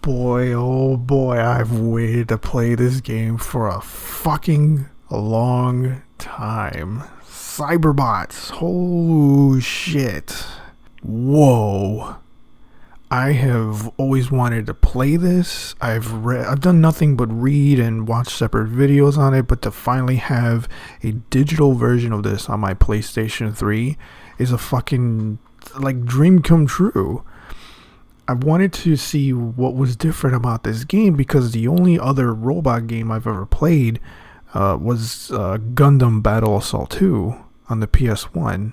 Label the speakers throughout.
Speaker 1: oh boy, I've waited to play this game for a fucking long time. Cyberbots, holy shit. Whoa. I have always wanted to play this. I've done nothing but read and watch separate videos on it, but to finally have a digital version of this on my PlayStation 3 is a fucking dream come true. I wanted to see what was different about this game because the only other robot game I've ever played was Gundam Battle Assault 2 on the PS1.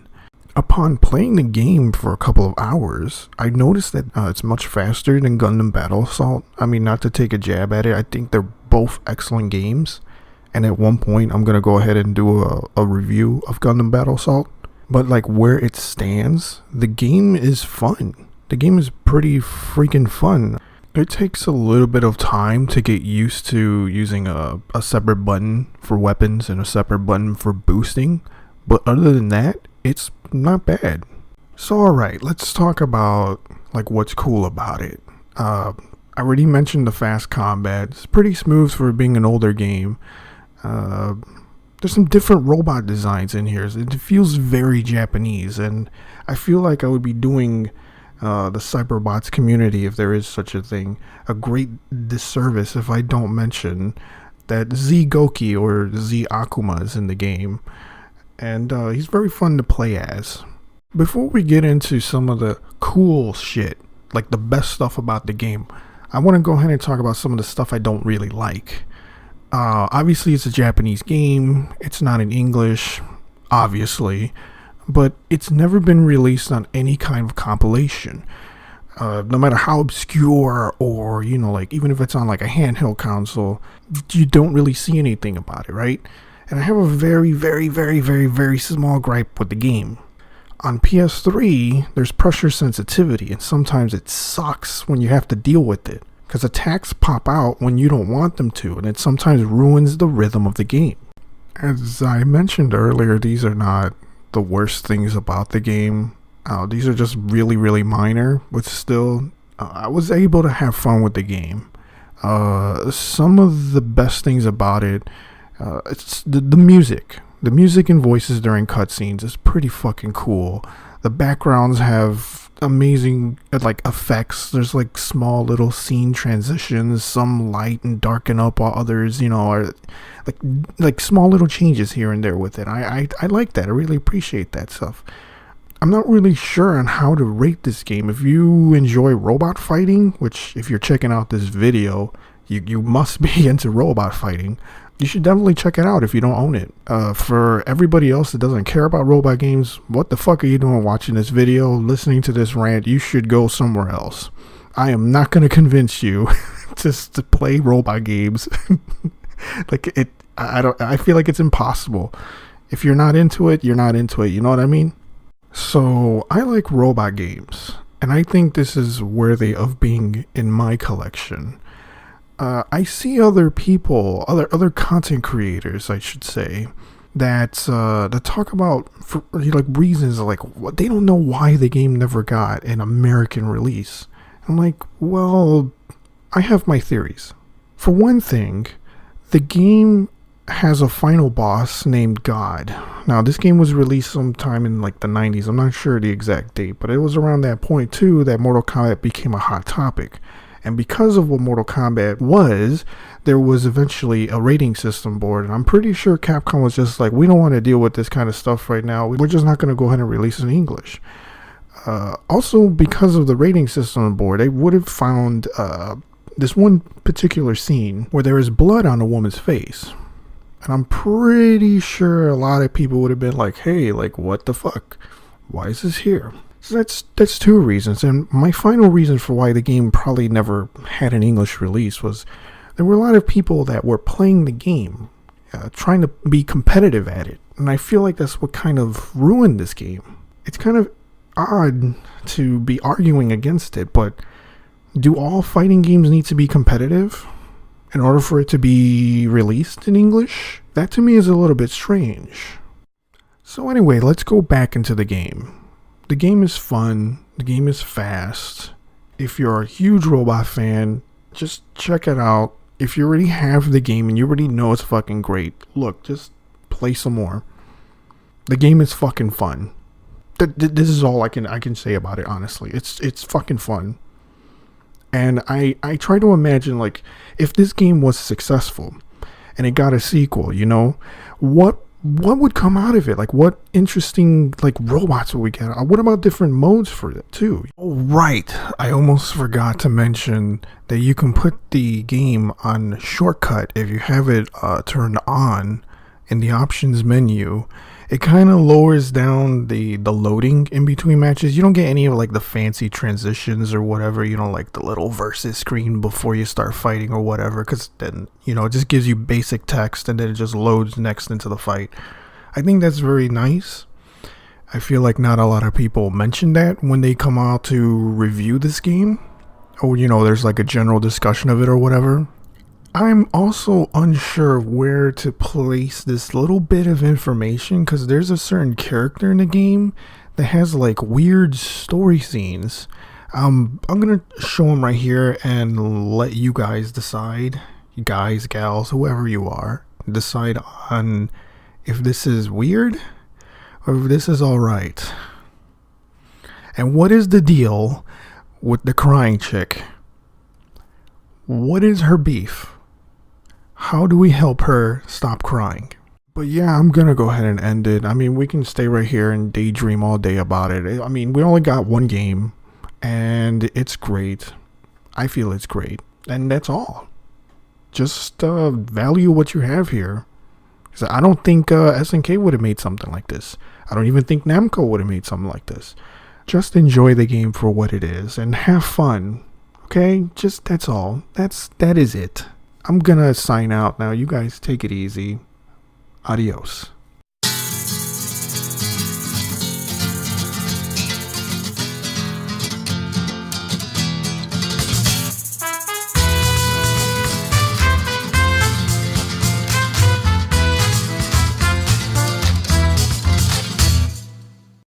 Speaker 1: Upon playing the game for a couple of hours, I noticed that it's much faster than Gundam Battle Assault. I mean, not to take a jab at it, I think they're both excellent games. And at one point, I'm going to go ahead and do a review of Gundam Battle Assault. But where it stands, the game is fun. The game is pretty freaking fun. It takes a little bit of time to get used to using a separate button for weapons and a separate button for boosting. But other than that, it's not bad. So alright, let's talk about what's cool about it. I already mentioned the fast combat. It's pretty smooth for being an older game. There's some different robot designs in here. It feels very Japanese, and I feel like I would be doing the Cyberbots community, if there is such a thing, a great disservice if I don't mention that Z Goki or Z Akuma is in the game, and he's very fun to play as. Before we get into some of the cool shit, like the best stuff about the game, I want to go ahead and talk about some of the stuff I don't really like. Obviously it's a Japanese game, it's not in English, obviously, but it's never been released on any kind of compilation. No matter how obscure or, even if it's on a handheld console, you don't really see anything about it, right? And I have a very, very, very, very, very small gripe with the game. On PS3, there's pressure sensitivity, and sometimes it sucks when you have to deal with it, because attacks pop out when you don't want them to, and it sometimes ruins the rhythm of the game. As I mentioned earlier, these are not the worst things about the game. These are just really, really minor, but still, I was able to have fun with the game. Some of the best things about it, it's the music. The music and voices during cutscenes is pretty fucking cool. The backgrounds have amazing effects. There's small little scene transitions, some light and darken up while others, are like small little changes here and there with it. I like that. I really appreciate that stuff. I'm not really sure on how to rate this game. If you enjoy robot fighting, which if you're checking out this video, you must be into robot fighting, you should definitely check it out if you don't own it. For everybody else that doesn't care about robot games, what the fuck are you doing watching this video, listening to this rant? You should go somewhere else. I am not going to convince you just to play robot games. I feel like it's impossible. If you're not into it, you're not into it. You know what I mean? So I like robot games, and I think this is worthy of being in my collection. I see other people, other content creators, I should say, that talk about reasons what they don't know why the game never got an American release. I'm like, well, I have my theories. For one thing, the game has a final boss named God. Now, this game was released sometime in the 90s. I'm not sure the exact date, but it was around that point too that Mortal Kombat became a hot topic. And because of what Mortal Kombat was, there was eventually a rating system board. And I'm pretty sure Capcom was just we don't want to deal with this kind of stuff right now. We're just not going to go ahead and release it in English. Also, because of the rating system board, they would have found this one particular scene where there is blood on a woman's face. And I'm pretty sure a lot of people would have been like, hey, what the fuck? Why is this here? So that's two reasons, and my final reason for why the game probably never had an English release was there were a lot of people that were playing the game, trying to be competitive at it, and I feel like that's what kind of ruined this game. It's kind of odd to be arguing against it, but do all fighting games need to be competitive in order for it to be released in English? That to me is a little bit strange. So anyway, let's go back into the game. The game is fun, the game is fast. If you're a huge robot fan, Just check it out. If you already have the game and you already know it's fucking great, look, just play some more. The game is fucking fun. This is all I can say about it, honestly. It's fucking fun. And I try to imagine, like, if this game was successful and it got a sequel, you know, what would come out of it? Like, what interesting, like, robots would we get? What about different modes for it too? Oh, right, I almost forgot to mention that you can put the game on shortcut if you have it turned on in the options menu. It kind of lowers down the loading in between matches. You don't get any of like the fancy transitions or whatever, you know, like the little versus screen before you start fighting or whatever, because then, you know, it just gives you basic text and then it just loads next into the fight. I think that's very nice. I feel like not a lot of people mention that when they come out to review this game, or, you know, there's like a general discussion of it or whatever. I'm also unsure where to place this little bit of information, because there's a certain character in the game that has like weird story scenes. I'm gonna show them right here and let you guys decide, you guys, gals, whoever you are, decide on if this is weird or if this is alright. And what is the deal with the crying chick? What is her beef? How do we help her stop crying? But yeah, I'm gonna go ahead and end it. I mean, we can stay right here and daydream all day about it. I mean, we only got one game, and it's great. I feel it's great, and that's all. Just value what you have here. So I don't think SNK would have made something like this. I don't even think Namco would have made something like this. Just enjoy the game for what it is and have fun. Okay? Just that's all. That is it. I'm gonna sign out now. You guys take it easy. Adios.